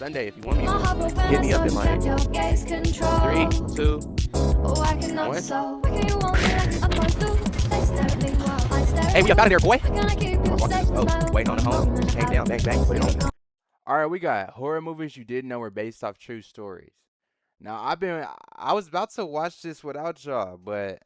Sunday if you want me to. Hit me up in my 3, 2, 1. Hey, we up out of there, boy. Waiting on the home. Came down, bang, bang, put it on. All right, we got horror movies you didn't know were based off true stories. Now, I was about to watch this without y'all, but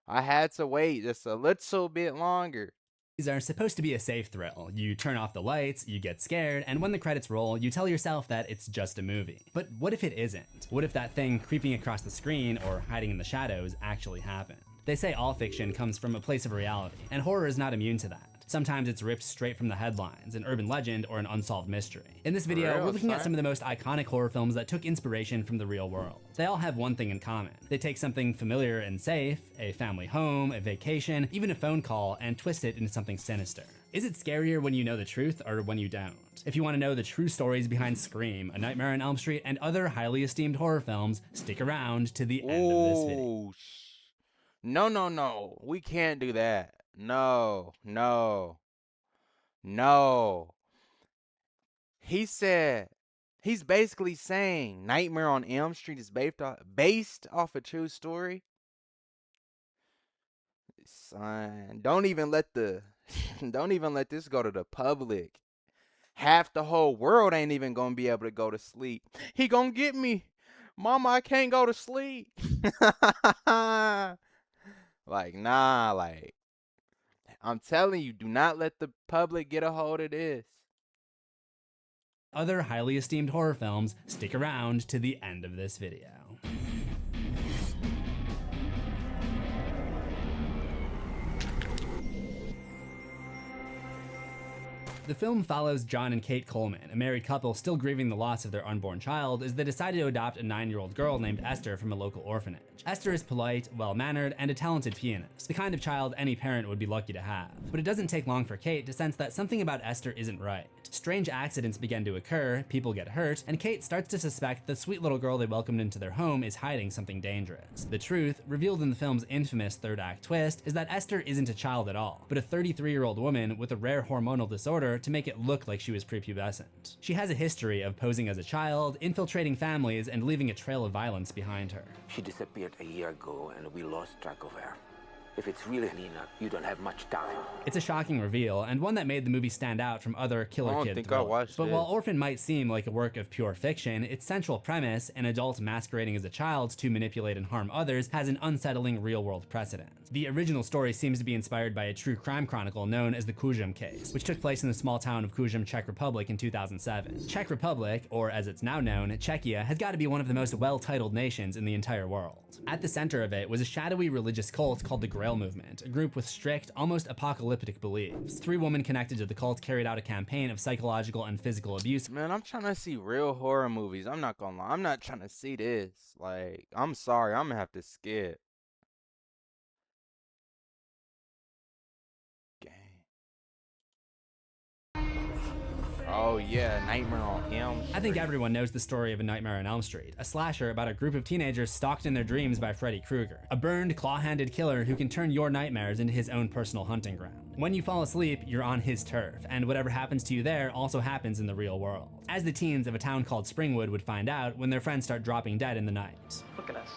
I had to wait just a little bit longer. These are supposed to be a safe thrill. You turn off the lights, you get scared, and when the credits roll, you tell yourself that it's just a movie. But what if it isn't? What if that thing creeping across the screen or hiding in the shadows actually happened? They say all fiction comes from a place of reality, and horror is not immune to that. Sometimes it's ripped straight from the headlines, an urban legend, or an unsolved mystery. In this video, we're looking at some of the most iconic horror films that took inspiration from the real world. They all have one thing in common. They take something familiar and safe, a family home, a vacation, even a phone call, and twist it into something sinister. Is it scarier when you know the truth or when you don't? If you want to know the true stories behind Scream, A Nightmare on Elm Street, and other highly esteemed horror films, stick around to the end of this video. No. We can't do that. No. He's basically saying Nightmare on Elm Street is based off a true story. Son, don't even let this go to the public. Half the whole world ain't even gonna be able to go to sleep. He gonna get me. Mama, I can't go to sleep. I'm telling you, do not let the public get a hold of this. Other highly esteemed horror films, stick around to the end of this video. The film follows John and Kate Coleman, a married couple still grieving the loss of their unborn child, as they decided to adopt a 9-year-old girl named Esther from a local orphanage. Esther is polite, well-mannered, and a talented pianist, the kind of child any parent would be lucky to have. But it doesn't take long for Kate to sense that something about Esther isn't right. Strange accidents begin to occur, people get hurt, and Kate starts to suspect the sweet little girl they welcomed into their home is hiding something dangerous. The truth, revealed in the film's infamous third act twist, is that Esther isn't a child at all, but a 33-year-old woman with a rare hormonal disorder to make it look like she was prepubescent. She has a history of posing as a child, infiltrating families, and leaving a trail of violence behind her. She disappeared a year ago and we lost track of her. If it's really Lena, you don't have much time. It's a shocking reveal, and one that made the movie stand out from other killer kid thrillers. But while Orphan might seem like a work of pure fiction, its central premise, an adult masquerading as a child to manipulate and harm others, has an unsettling real-world precedent. The original story seems to be inspired by a true crime chronicle known as the Kuzum case, which took place in the small town of Kuzum, Czech Republic in 2007. Czech Republic, or as it's now known, Czechia, has got to be one of the most well-titled nations in the entire world. At the center of it was a shadowy religious cult called the Grail Movement, a group with strict, almost apocalyptic beliefs. 3 women connected to the cult carried out a campaign of psychological and physical abuse. Man, I'm trying to see real horror movies. I'm not gonna lie. I'm not trying to see this. I'm sorry. I'm gonna have to skip. Oh yeah, Nightmare on Elm Street. I think everyone knows the story of A Nightmare on Elm Street, a slasher about a group of teenagers stalked in their dreams by Freddy Krueger, a burned, claw-handed killer who can turn your nightmares into his own personal hunting ground. When you fall asleep, you're on his turf, and whatever happens to you there also happens in the real world. As the teens of a town called Springwood would find out when their friends start dropping dead in the night. Look at us.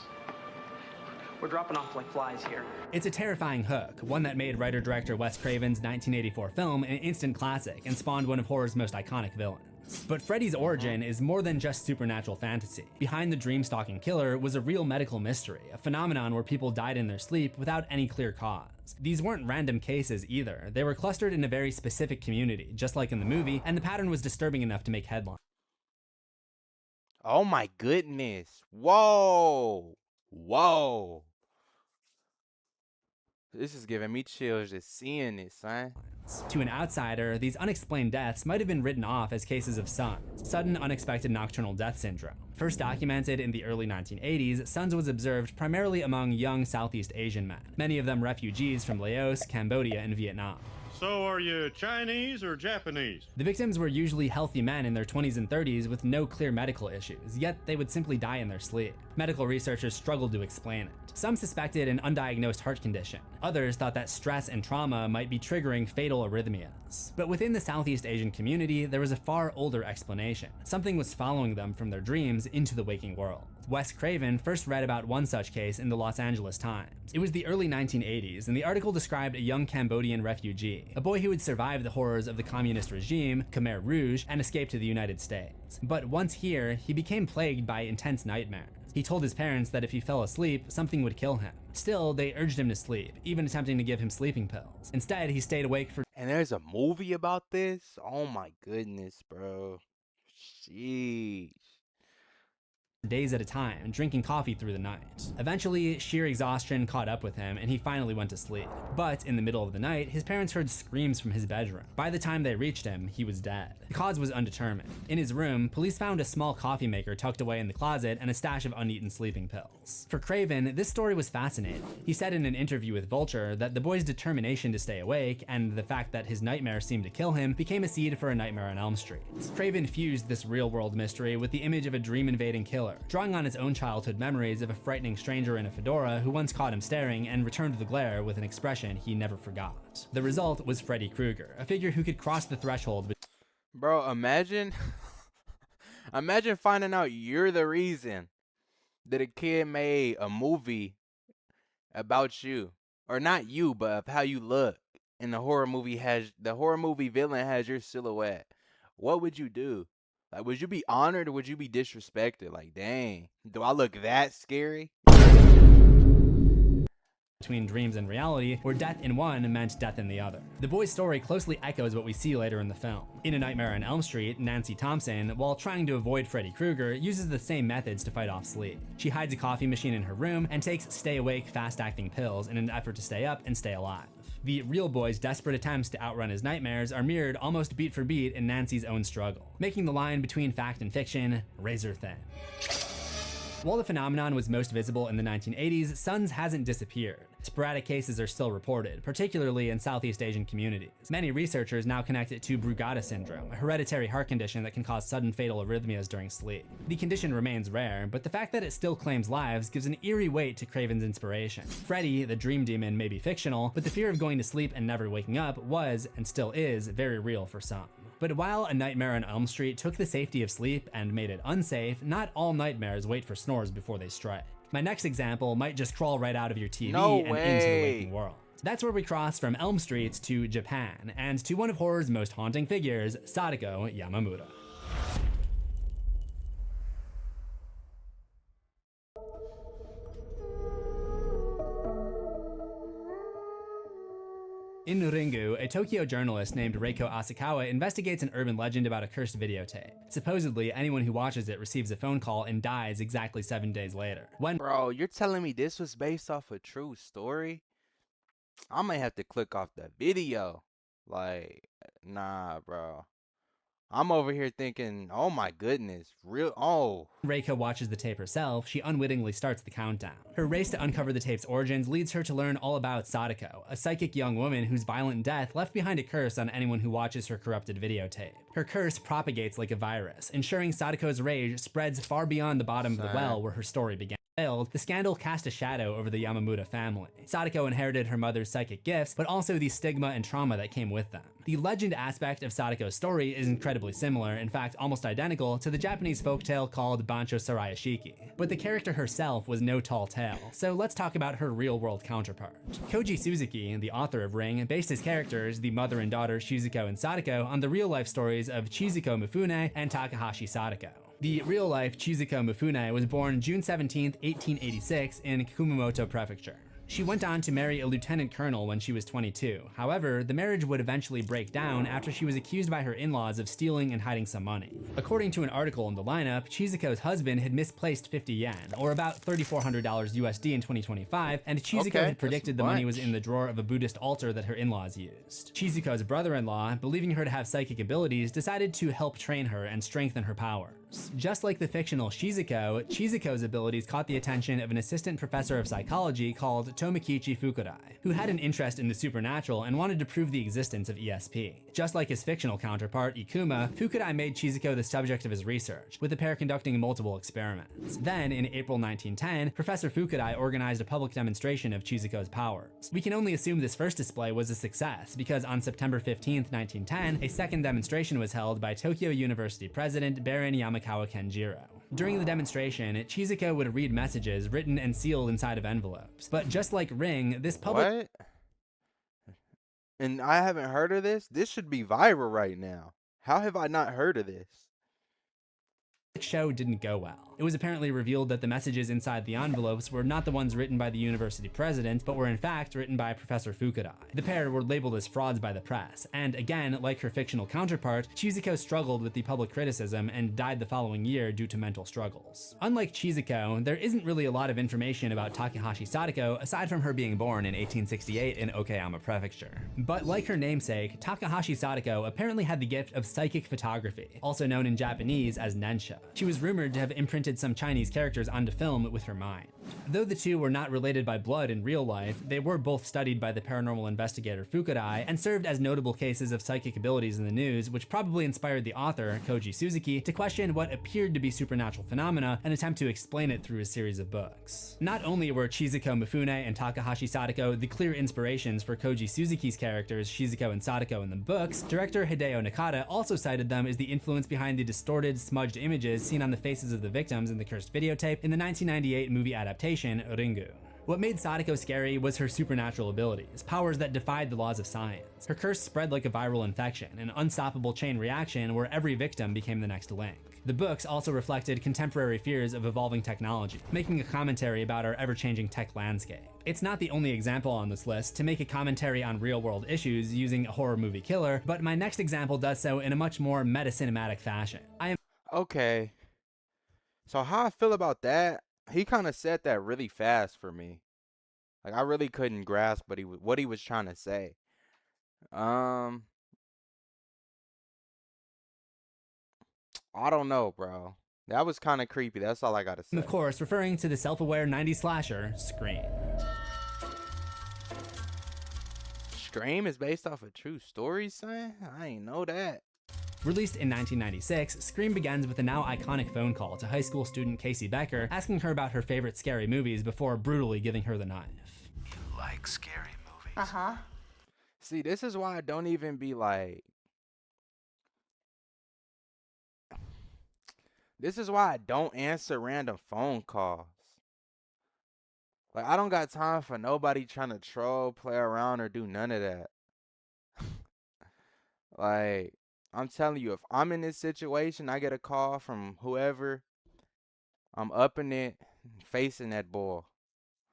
We're dropping off like flies here. It's a terrifying hook, one that made writer-director Wes Craven's 1984 film an instant classic and spawned one of horror's most iconic villains. But Freddy's origin is more than just supernatural fantasy. Behind the dream-stalking killer was a real medical mystery, a phenomenon where people died in their sleep without any clear cause. These weren't random cases either. They were clustered in a very specific community, just like in the movie, and the pattern was disturbing enough to make headlines. Oh my goodness. Whoa. This is giving me chills just seeing this, son. To an outsider, these unexplained deaths might have been written off as cases of SUNS, sudden unexpected nocturnal death syndrome. First documented in the early 1980s, SUNS was observed primarily among young Southeast Asian men, many of them refugees from Laos, Cambodia, and Vietnam. So are you Chinese or Japanese? The victims were usually healthy men in their 20s and 30s with no clear medical issues, yet they would simply die in their sleep. Medical researchers struggled to explain it. Some suspected an undiagnosed heart condition. Others thought that stress and trauma might be triggering fatal arrhythmias. But within the Southeast Asian community, there was a far older explanation. Something was following them from their dreams into the waking world. Wes Craven first read about one such case in the Los Angeles Times. It was the early 1980s, and the article described a young Cambodian refugee, a boy who had survived the horrors of the communist regime, Khmer Rouge, and escaped to the United States. But once here, he became plagued by intense nightmares. He told his parents that if he fell asleep, something would kill him. Still, they urged him to sleep, even attempting to give him sleeping pills. Instead, he stayed awake for And there's a movie about this? Oh my goodness, bro. Sheesh. days at a time, drinking coffee through the night. Eventually, sheer exhaustion caught up with him and he finally went to sleep. But in the middle of the night, his parents heard screams from his bedroom. By the time they reached him, he was dead. The cause was undetermined. In his room, police found a small coffee maker tucked away in the closet and a stash of uneaten sleeping pills. For Craven, this story was fascinating. He said in an interview with Vulture that the boy's determination to stay awake and the fact that his nightmare seemed to kill him became a seed for A Nightmare on Elm Street. Craven fused this real-world mystery with the image of a dream-invading killer, drawing on his own childhood memories of a frightening stranger in a fedora who once caught him staring and returned the glare with an expression he never forgot. The result was Freddy Krueger, a figure who could cross the threshold. Bro, imagine imagine finding out you're the reason that a kid made a movie about you. Or not you, but of how you look. And the horror movie villain has your silhouette. What would you do? Like, would you be honored or would you be disrespected? Like, dang, do I look that scary? Between dreams and reality, where death in one meant death in the other. The boy's story closely echoes what we see later in the film. In A Nightmare on Elm Street, Nancy Thompson, while trying to avoid Freddy Krueger, uses the same methods to fight off sleep. She hides a coffee machine in her room and takes stay-awake, fast-acting pills in an effort to stay up and stay alive. The real boy's desperate attempts to outrun his nightmares are mirrored almost beat for beat in Nancy's own struggle, making the line between fact and fiction razor thin. While the phenomenon was most visible in the 1980s, SUNS hasn't disappeared. Sporadic cases are still reported, particularly in Southeast Asian communities. Many researchers now connect it to Brugada syndrome, a hereditary heart condition that can cause sudden fatal arrhythmias during sleep. The condition remains rare, but the fact that it still claims lives gives an eerie weight to Craven's inspiration. Freddy, the dream demon, may be fictional, but the fear of going to sleep and never waking up was, and still is, very real for some. But while A Nightmare on Elm Street took the safety of sleep and made it unsafe, not all nightmares wait for snores before they strike. My next example might just crawl right out of your TV and into the waking world. That's where we cross from Elm Street to Japan, and to one of horror's most haunting figures, Sadako Yamamura. In Ringu, a Tokyo journalist named Reiko Asakawa investigates an urban legend about a cursed videotape. Supposedly, anyone who watches it receives a phone call and dies exactly 7 days later. Bro, you're telling me this was based off a true story? I might have to click off the video. Like, nah, bro. I'm over here thinking, oh my goodness, Reiko watches the tape herself, she unwittingly starts the countdown. Her race to uncover the tape's origins leads her to learn all about Sadako, a psychic young woman whose violent death left behind a curse on anyone who watches her corrupted videotape. Her curse propagates like a virus, ensuring Sadako's rage spreads far beyond the bottom of the well where her story began. The scandal cast a shadow over the Yamamura family. Sadako inherited her mother's psychic gifts, but also the stigma and trauma that came with them. The legend aspect of Sadako's story is incredibly similar, in fact almost identical, to the Japanese folktale called Bancho Sarayashiki. But the character herself was no tall tale, so let's talk about her real-world counterpart. Koji Suzuki, the author of Ring, based his characters, the mother and daughter Shizuko and Sadako, on the real-life stories of Chizuko Mifune and Takahashi Sadako. The real-life Chizuko Mifune was born June 17, 1886 in Kumamoto Prefecture. She went on to marry a lieutenant colonel when she was 22. However, the marriage would eventually break down after she was accused by her in-laws of stealing and hiding some money. According to an article in the lineup, Chizuko's husband had misplaced 50 yen, or about $3,400 USD in 2025, and Chizuko had predicted the money was in the drawer of a Buddhist altar that her in-laws used. Chizuko's brother-in-law, believing her to have psychic abilities, decided to help train her and strengthen her powers. Just like the fictional Shizuko, Chizuko's abilities caught the attention of an assistant professor of psychology called Tomokichi Fukurai, who had an interest in the supernatural and wanted to prove the existence of ESP. Just like his fictional counterpart, Ikuma, Fukurai made Chizuko the subject of his research, with the pair conducting multiple experiments. Then, in April 1910, Professor Fukurai organized a public demonstration of Chizuko's powers. We can only assume this first display was a success, because on September 15, 1910, a second demonstration was held by Tokyo University president Baron Yamakawa Kenjiro. During the demonstration, Chizuko would read messages written and sealed inside of envelopes. But just like Ring, this public— What? And I haven't heard of this? This should be viral right now. How have I not heard of this? show didn't go well. It was apparently revealed that the messages inside the envelopes were not the ones written by the university president, but were in fact written by Professor Fukurai. The pair were labeled as frauds by the press, and again, like her fictional counterpart, Chizuko struggled with the public criticism and died the following year due to mental struggles. Unlike Chizuko, there isn't really a lot of information about Takahashi Sadako aside from her being born in 1868 in Okayama Prefecture. But like her namesake, Takahashi Sadako apparently had the gift of psychic photography, also known in Japanese as nensha. She was rumored to have imprinted some Chinese characters onto film with her mind. Though the two were not related by blood in real life, they were both studied by the paranormal investigator Fukurai and served as notable cases of psychic abilities in the news, which probably inspired the author, Koji Suzuki, to question what appeared to be supernatural phenomena and attempt to explain it through a series of books. Not only were Chizuko Mifune and Takahashi Sadako the clear inspirations for Koji Suzuki's characters Shizuko and Sadako in the books, director Hideo Nakata also cited them as the influence behind the distorted, smudged images seen on the faces of the victims in the cursed videotape in the 1998 movie adaptation Ringu. What made Sadako scary was her supernatural abilities, powers that defied the laws of science. Her curse spread like a viral infection, an unstoppable chain reaction where every victim became the next link. The books also reflected contemporary fears of evolving technology, making a commentary about our ever-changing tech landscape. It's not the only example on this list to make a commentary on real-world issues using a horror movie killer, but my next example does so in a much more meta-cinematic fashion. Okay. So how I feel about that, he kind of said that really fast for me. Like, I really couldn't grasp what he was trying to say. I don't know, bro. That was kind of creepy. That's all I gotta say. Of course, referring to the self-aware 90s slasher, Scream. Scream is based off of true stories, son? I ain't know that. Released in 1996, Scream begins with a now iconic phone call to high school student Casey Becker asking her about her favorite scary movies before brutally giving her the knife. You like scary movies? Uh-huh. See, this is why I don't even be like... This is why I don't answer random phone calls. Like, I don't got time for nobody trying to troll, play around, or do none of that. Like... I'm telling you, if I'm in this situation, I get a call from whoever, I'm upping it, facing that ball.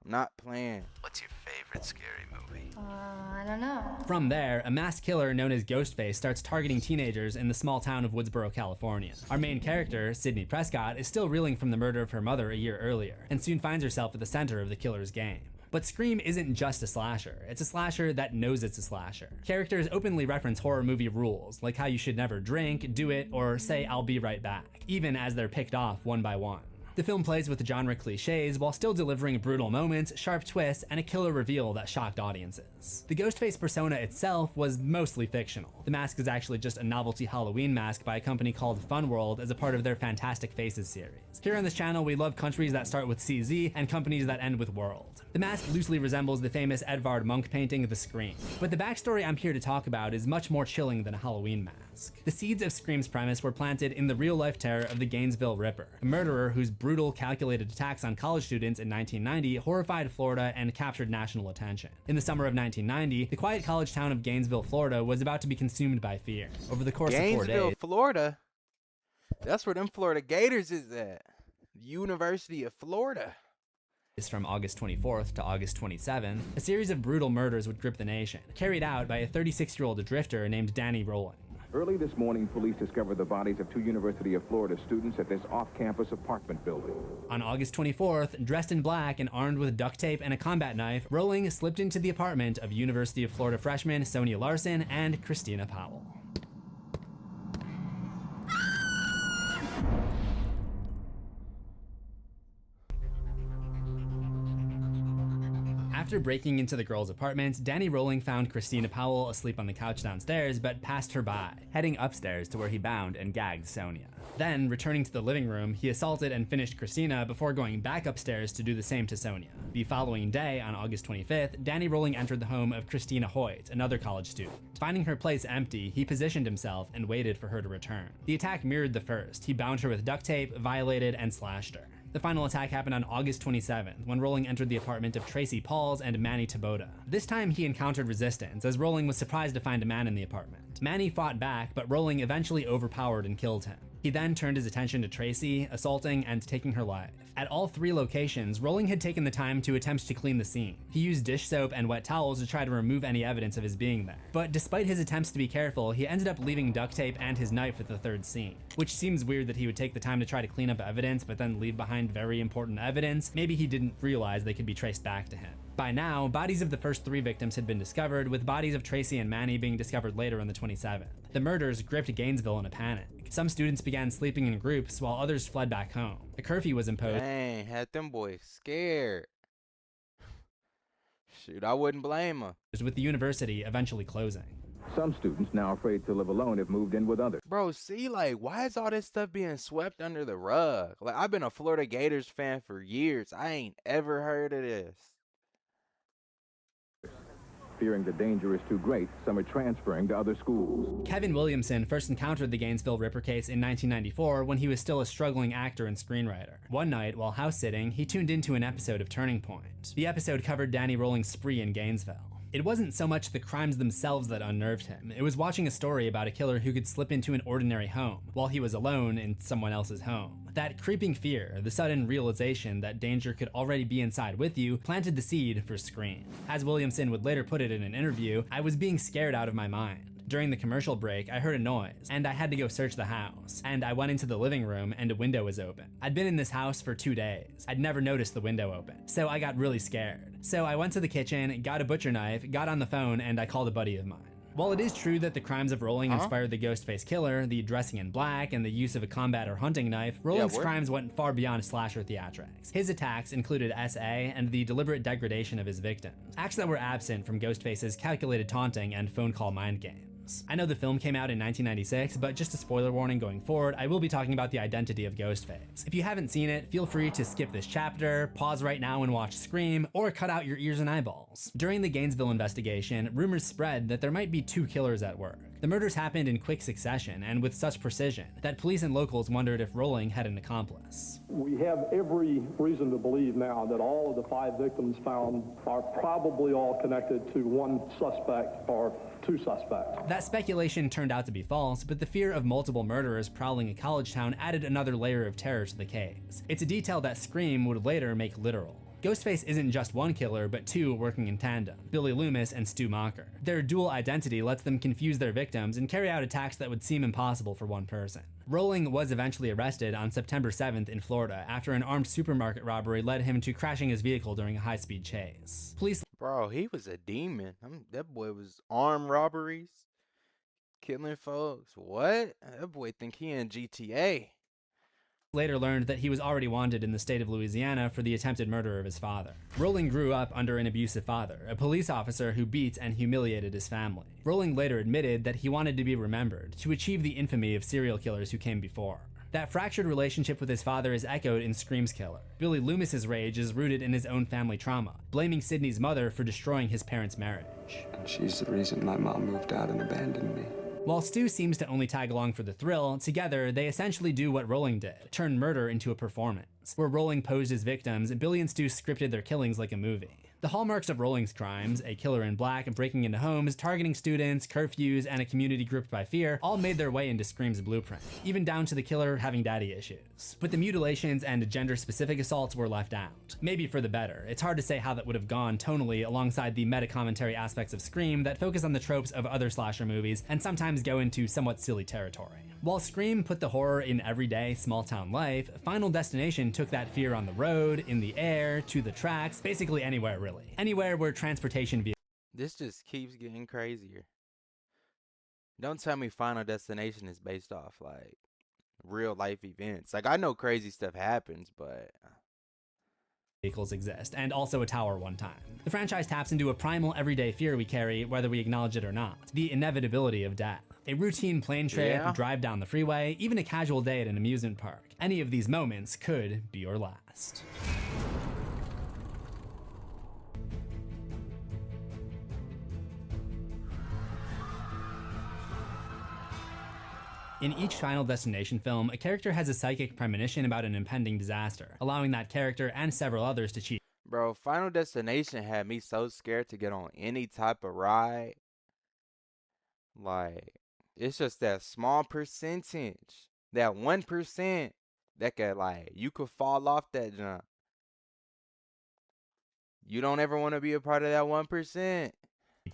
I'm not playing. What's your favorite scary movie? I don't know. From there, a masked killer known as Ghostface starts targeting teenagers in the small town of Woodsboro, California. Our main character, Sydney Prescott, is still reeling from the murder of her mother a year earlier, and soon finds herself at the center of the killer's game. But Scream isn't just a slasher, it's a slasher that knows it's a slasher. Characters openly reference horror movie rules, like how you should never drink, do it, or say I'll be right back, even as they're picked off one by one. The film plays with genre cliches while still delivering brutal moments, sharp twists, and a killer reveal that shocked audiences. The Ghostface persona itself was mostly fictional. The mask is actually just a novelty Halloween mask by a company called Fun World as a part of their Fantastic Faces series. Here on this channel, we love countries that start with CZ and companies that end with World. The mask loosely resembles the famous Edvard Munch painting The Scream, but the backstory I'm here to talk about is much more chilling than a Halloween mask. The seeds of Scream's premise were planted in the real-life terror of the Gainesville Ripper, a murderer whose brutal, calculated attacks on college students in 1990 horrified Florida and captured national attention. In the summer of 1990, the quiet college town of Gainesville, Florida was about to be consumed by fear. Over the course of 4 days... Gainesville, Florida? That's where them Florida Gators is at. University of Florida. From August 24th to August 27th, a series of brutal murders would grip the nation, carried out by a 36-year-old drifter named Danny Rowland. Early this morning, police discovered the bodies of two University of Florida students at this off-campus apartment building. On August 24th, dressed in black and armed with duct tape and a combat knife, Rowling slipped into the apartment of University of Florida freshmen Sonia Larson and Christina Powell. After breaking into the girl's apartment, Danny Rolling found Christina Powell asleep on the couch downstairs, but passed her by, heading upstairs to where he bound and gagged Sonia. Then, returning to the living room, he assaulted and finished Christina before going back upstairs to do the same to Sonia. The following day, on August 25th, Danny Rolling entered the home of Christina Hoyt, another college student. Finding her place empty, he positioned himself and waited for her to return. The attack mirrored the first. He bound her with duct tape, violated, and slashed her. The final attack happened on August 27th, when Rolling entered the apartment of Tracy Pauls and Manny Taboda. This time he encountered resistance, as Rolling was surprised to find a man in the apartment. Manny fought back, but Rolling eventually overpowered and killed him. He then turned his attention to Tracy, assaulting and taking her life. At all three locations, Rolling had taken the time to attempt to clean the scene. He used dish soap and wet towels to try to remove any evidence of his being there. But despite his attempts to be careful, he ended up leaving duct tape and his knife at the third scene. Which seems weird that he would take the time to try to clean up evidence, but then leave behind very important evidence. Maybe he didn't realize they could be traced back to him. By now, bodies of the first three victims had been discovered, with bodies of Tracy and Manny being discovered later on the 27th. The murders gripped Gainesville in a panic. Some students began sleeping in groups while others fled back home. A curfew was imposed. Dang, had them boys scared. Shoot, I wouldn't blame them. With the university eventually closing. Some students, now afraid to live alone, have moved in with others. Bro, see, like, why is all this stuff being swept under the rug? Like, I've been a Florida Gators fan for years. I ain't ever heard of this. Fearing the danger is too great, some are transferring to other schools. Kevin Williamson first encountered the Gainesville Ripper case in 1994 when he was still a struggling actor and screenwriter. One night, while house sitting, he tuned into an episode of Turning Point. The episode covered Danny Rolling's spree in Gainesville. It wasn't so much the crimes themselves that unnerved him, it was watching a story about a killer who could slip into an ordinary home while he was alone in someone else's home. That creeping fear, the sudden realization that danger could already be inside with you, planted the seed for Scream. As Williamson would later put it in an interview, "I was being scared out of my mind. During the commercial break, I heard a noise, and I had to go search the house. And I went into the living room, and a window was open. I'd been in this house for 2 days. I'd never noticed the window open. So I got really scared. So I went to the kitchen, got a butcher knife, got on the phone, and I called a buddy of mine." While it is true that the crimes of Rolling inspired the Ghostface Killer, the dressing in black, and the use of a combat or hunting knife, Rolling's crimes went far beyond slasher theatrics. His attacks included SA and the deliberate degradation of his victims, acts that were absent from Ghostface's calculated taunting and phone call mind games. I know the film came out in 1996, but just a spoiler warning going forward, I will be talking about the identity of Ghostface. If you haven't seen it, feel free to skip this chapter, pause right now and watch Scream, or cut out your ears and eyeballs. During the Gainesville investigation, rumors spread that there might be 2 killers at work. The murders happened in quick succession and with such precision that police and locals wondered if Rolling had an accomplice. We have every reason to believe now that all of the 5 victims found are probably all connected to one suspect or 2 suspects. That speculation turned out to be false, but the fear of multiple murderers prowling a college town added another layer of terror to the case. It's a detail that Scream would later make literal. Ghostface isn't just one killer, but 2 working in tandem, Billy Loomis and Stu Macher. Their dual identity lets them confuse their victims and carry out attacks that would seem impossible for one person. Rolling was eventually arrested on September 7th in Florida after an armed supermarket robbery led him to crashing his vehicle during a high-speed chase. Police Bro, he was a demon. That boy was armed robberies, killing folks. What? That boy think he in GTA. later learned that he was already wanted in the state of Louisiana for the attempted murder of his father. Rolling grew up under an abusive father, a police officer who beat and humiliated his family. Rolling later admitted that he wanted to be remembered, to achieve the infamy of serial killers who came before. That fractured relationship with his father is echoed in Scream's killer. Billy Loomis's rage is rooted in his own family trauma, blaming Sydney's mother for destroying his parents' marriage. And she's the reason my mom moved out and abandoned me. While Stu seems to only tag along for the thrill, together they essentially do what Rolling did, turn murder into a performance. Where Rolling posed as victims, Billy and Stu scripted their killings like a movie. The hallmarks of Rolling's crimes, a killer in black breaking into homes, targeting students, curfews, and a community gripped by fear, all made their way into Scream's blueprint, even down to the killer having daddy issues. But the mutilations and gender-specific assaults were left out. Maybe for the better. It's hard to say how that would have gone tonally alongside the meta-commentary aspects of Scream that focus on the tropes of other slasher movies and sometimes go into somewhat silly territory. While Scream put the horror in everyday, small-town life, Final Destination took that fear on the road, in the air, to the tracks, basically anywhere really. Anywhere where transportation vehicles. This just keeps getting crazier. Don't tell me Final Destination is based off, like, real life events. Like, I know crazy stuff happens, but vehicles exist, and also a tower one time. The franchise taps into a primal everyday fear we carry whether we acknowledge it or not, the inevitability of death. A routine plane trip, drive down the freeway, even a casual day at an amusement park. Any of these moments could be your last. In each Final Destination film, a character has a psychic premonition about an impending disaster, allowing that character and several others to cheat. Bro, Final Destination had me so scared to get on any type of ride. Like, it's just that small percentage, that 1% that could, like, you could fall off that jump. You don't ever want to be a part of that 1%.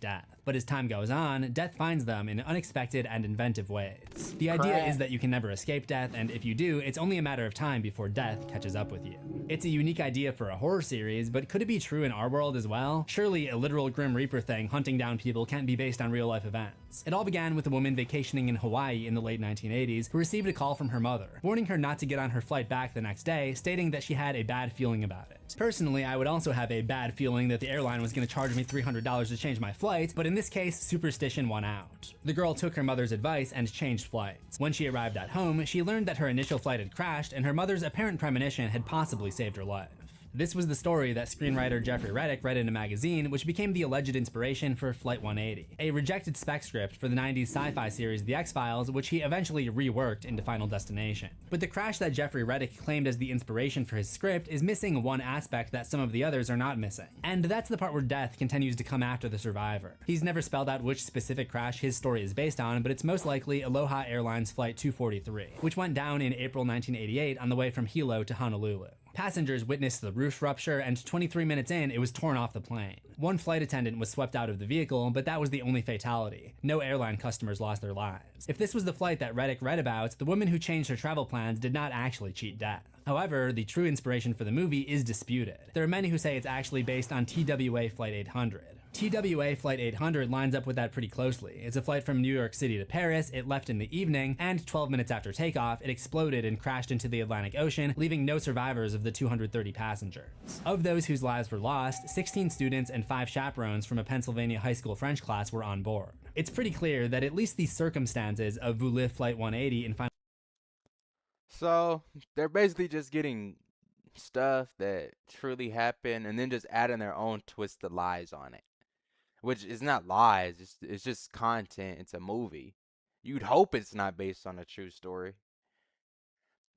Death. But as time goes on, death finds them in unexpected and inventive ways. The idea is that you can never escape death, and if you do, it's only a matter of time before death catches up with you. It's a unique idea for a horror series, but could it be true in our world as well? Surely a literal Grim Reaper thing hunting down people can't be based on real life events. It all began with a woman vacationing in Hawaii in the late 1980s who received a call from her mother, warning her not to get on her flight back the next day, stating that she had a bad feeling about it. Personally, I would also have a bad feeling that the airline was going to charge me $300 to change my flight, but in this case, superstition won out. The girl took her mother's advice and changed flights. When she arrived at home, she learned that her initial flight had crashed and her mother's apparent premonition had possibly saved her life. This was the story that screenwriter Jeffrey Reddick read in a magazine, which became the alleged inspiration for Flight 180, a rejected spec script for the 90s sci-fi series The X-Files, which he eventually reworked into Final Destination. But the crash that Jeffrey Reddick claimed as the inspiration for his script is missing one aspect that some of the others are not missing. And that's the part where death continues to come after the survivor. He's never spelled out which specific crash his story is based on, but it's most likely Aloha Airlines Flight 243, which went down in April 1988 on the way from Hilo to Honolulu. Passengers witnessed the roof rupture, and 23 minutes in, it was torn off the plane. One flight attendant was swept out of the vehicle, but that was the only fatality. No airline customers lost their lives. If this was the flight that Reddick read about, the woman who changed her travel plans did not actually cheat death. However, the true inspiration for the movie is disputed. There are many who say it's actually based on TWA Flight 800. TWA Flight 800 lines up with that pretty closely. It's a flight from New York City to Paris, it left in the evening, and 12 minutes after takeoff, it exploded and crashed into the Atlantic Ocean, leaving no survivors of the 230 passengers. Of those whose lives were lost, 16 students and 5 chaperones from a Pennsylvania high school French class were on board. It's pretty clear that at least the circumstances of Voulez Flight 180 in Final... So, they're basically just getting stuff that truly happened and then just adding their own twisted lies on it. Which is not lies, it's just content, it's a movie. You'd hope it's not based on a true story.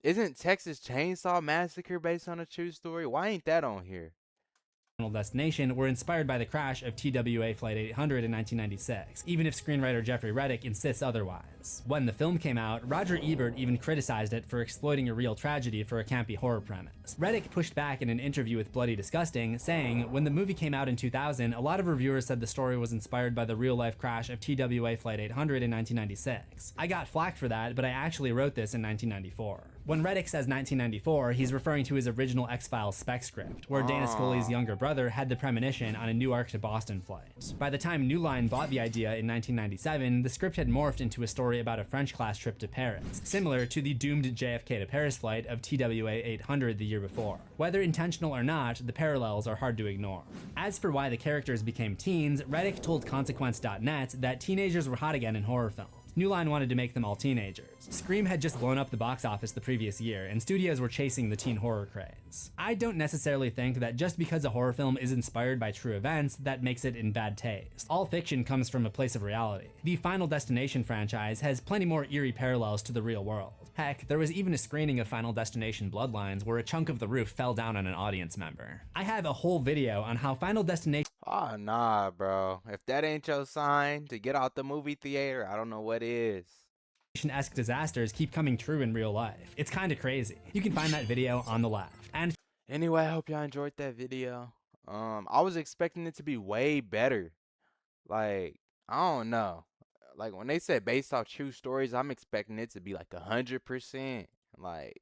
Isn't Texas Chainsaw Massacre based on a true story? Why ain't that on here? Final Destination were inspired by the crash of TWA Flight 800 in 1996, even if screenwriter Jeffrey Reddick insists otherwise. When the film came out, Roger Ebert even criticized it for exploiting a real tragedy for a campy horror premise. Reddick pushed back in an interview with Bloody Disgusting, saying, when the movie came out in 2000, a lot of reviewers said the story was inspired by the real-life crash of TWA Flight 800 in 1996. I got flack for that, but I actually wrote this in 1994. When Reddick says 1994, he's referring to his original X-Files spec script, where Dana Scully's younger brother had the premonition on a Newark to Boston flight. By the time New Line bought the idea in 1997, the script had morphed into a story about a French-class trip to Paris, similar to the doomed JFK to Paris flight of TWA 800 the year before. Whether intentional or not, the parallels are hard to ignore. As for why the characters became teens, Reddick told Consequence.net that teenagers were hot again in horror films. New Line wanted to make them all teenagers. Scream had just blown up the box office the previous year, and studios were chasing the teen horror craze. I don't necessarily think that just because a horror film is inspired by true events, that makes it in bad taste. All fiction comes from a place of reality. The Final Destination franchise has plenty more eerie parallels to the real world. Heck, there was even a screening of Final Destination Bloodlines where a chunk of the roof fell down on an audience member. I have a whole video on how Final Destination... Oh, nah, bro. If that ain't your sign to get out the movie theater, I don't know what is. ...esque disasters keep coming true in real life. It's kinda crazy. You can find that video on the left. And anyway, I hope y'all enjoyed that video. I was expecting it to be way better. Like, I don't know. Like, when they said based off true stories, I'm expecting it to be like 100%. Like...